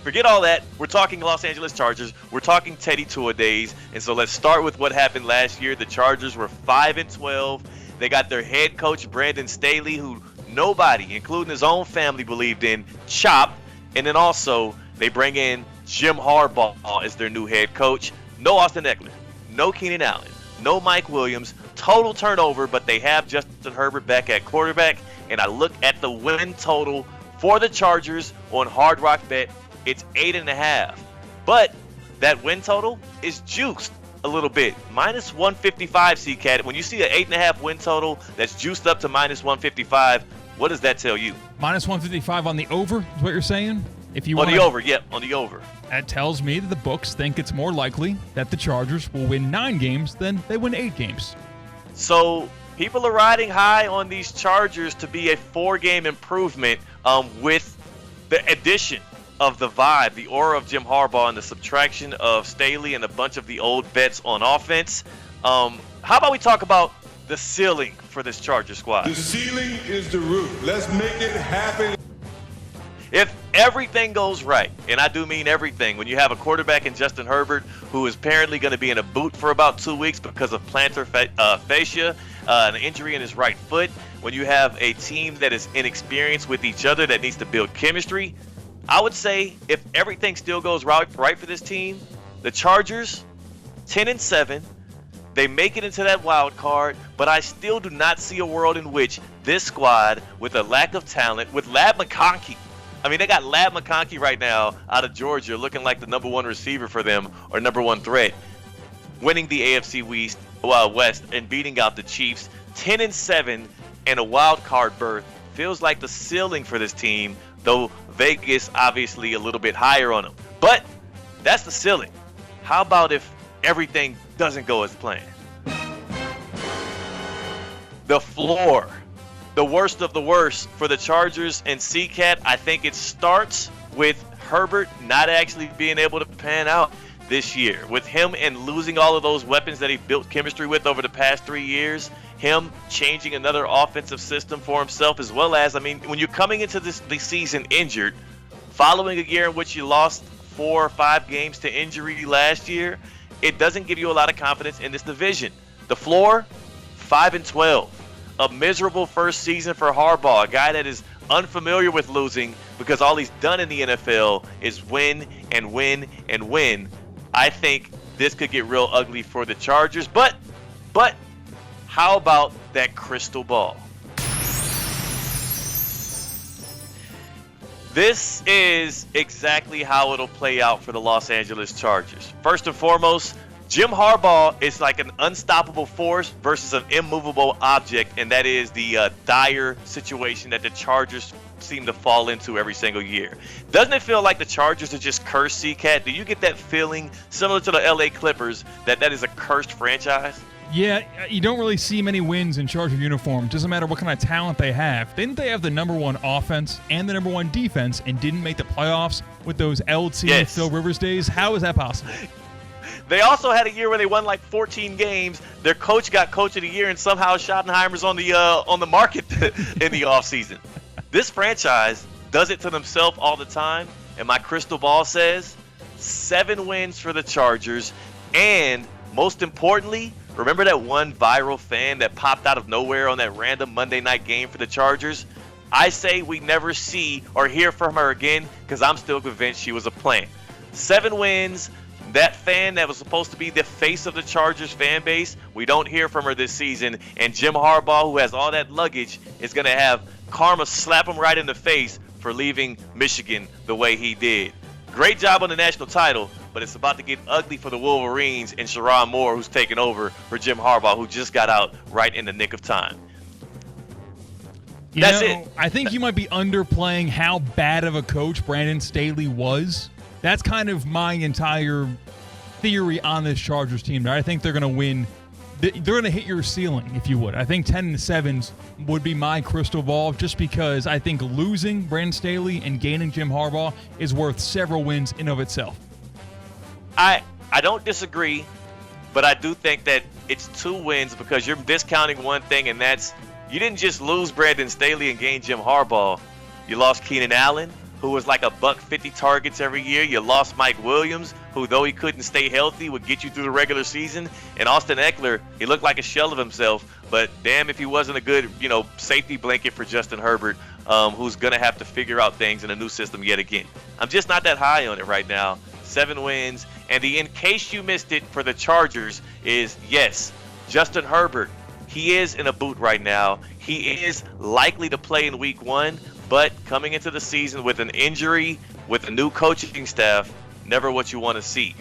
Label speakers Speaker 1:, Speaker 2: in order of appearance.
Speaker 1: forget all that. We're talking Los Angeles Chargers. We're talking Teddy Two-A-Days. And so let's start with what happened last year. The Chargers were 5-12. They got their head coach, Brandon Staley, who nobody, including his own family, believed in, chopped. And then also they bring in Jim Harbaugh as their new head coach. No Austin Eckler, no Keenan Allen, no Mike Williams. Total turnover, but they have Justin Herbert back at quarterback. And I look at the win total for the Chargers on Hard Rock Bet. It's 8.5. But that win total is juiced a little bit. Minus 155, CCAT. When you see an 8.5 win total that's juiced up to minus 155, what does that tell you?
Speaker 2: Minus 155 on the over is what you're saying? If you
Speaker 1: on the over, yep, on the over.
Speaker 2: That tells me that the books think it's more likely that the Chargers will win 9 games than they win 8 games.
Speaker 1: So people are riding high on these Chargers to be a 4-game improvement with the addition of the vibe, the aura of Jim Harbaugh, and the subtraction of Staley and a bunch of the old vets on offense. How about we talk about the ceiling for this Charger squad?
Speaker 3: The ceiling is the roof. Let's make it happen.
Speaker 1: If everything goes right, and I do mean everything, when you have a quarterback in Justin Herbert who is apparently going to be in a boot for about 2 weeks because of plantar fascia, an injury in his right foot, when you have a team that is inexperienced with each other that needs to build chemistry, I would say if everything still goes right for this team, the Chargers, 10-7, they make it into that wild card, but I still do not see a world in which this squad, with a lack of talent, with Lab McConkey, I mean, they got Lab McConkey right now out of Georgia looking like the number 1 receiver for them or number 1 threat, winning the AFC West and beating out the Chiefs. 10-7 and a wild card berth feels like the ceiling for this team, though Vegas obviously a little bit higher on them. But that's the ceiling. How about if everything doesn't go as planned? The floor. The worst of the worst for the Chargers and CCAT, I think it starts with Herbert not actually being able to pan out this year. With him and losing all of those weapons that he built chemistry with over the past 3 years, him changing another offensive system for himself, as well as, I mean, when you're coming into this season injured, following a year in which you lost 4 or 5 games to injury last year, it doesn't give you a lot of confidence in this division. The floor, 5-12. A miserable first season for Harbaugh, a guy that is unfamiliar with losing because all he's done in the NFL is win and win and win. I think this could get real ugly for the Chargers, but how about that crystal ball? This is exactly how it'll play out for the Los Angeles Chargers. First and foremost, Jim Harbaugh is like an unstoppable force versus an immovable object, and that is the dire situation that the Chargers seem to fall into every single year. Doesn't it feel like the Chargers are just cursed, CCAT? Do you get that feeling, similar to the LA Clippers, that is a cursed franchise?
Speaker 2: Yeah, you don't really see many wins in Charger uniform. Doesn't matter what kind of talent they have. Didn't they have the number 1 offense and the number 1 defense and didn't make the playoffs with those LT Phil Rivers days? How is that possible?
Speaker 1: They also had a year where they won like 14 games. Their coach got coach of the year, and somehow Schottenheimer's on the market in the offseason. This franchise does it to themselves all the time, and my crystal ball says 7 wins for the Chargers. And most importantly, remember that one viral fan that popped out of nowhere on that random Monday night game for the Chargers? I say we never see or hear from her again because I'm still convinced she was a plant. 7 wins. That fan that was supposed to be the face of the Chargers fan base, we don't hear from her this season. And Jim Harbaugh, who has all that luggage, is going to have karma slap him right in the face for leaving Michigan the way he did. Great job on the national title, but it's about to get ugly for the Wolverines and Sherrod Moore, who's taking over for Jim Harbaugh, who just got out right in the nick of time. That's it.
Speaker 2: I think you might be underplaying how bad of a coach Brandon Staley was. That's kind of my entire theory on this Chargers team. I think they're going to win. They're going to hit your ceiling, if you would. I think 10-7 would be my crystal ball, just because I think losing Brandon Staley and gaining Jim Harbaugh is worth several wins in of itself.
Speaker 1: I don't disagree, but I do think that it's 2 wins because you're discounting one thing, and that's you didn't just lose Brandon Staley and gain Jim Harbaugh. You lost Keenan Allen, who was like a $150 targets every year. You lost Mike Williams, who, though he couldn't stay healthy, would get you through the regular season. And Austin Eckler, he looked like a shell of himself, but damn if he wasn't a good, safety blanket for Justin Herbert, who's going to have to figure out things in a new system yet again. I'm just not that high on it right now. 7 wins. And the in case you missed it for the Chargers is, yes, Justin Herbert, he is in a boot right now. He is likely to play in week 1, but coming into the season with an injury, with a new coaching staff, never what you want to see.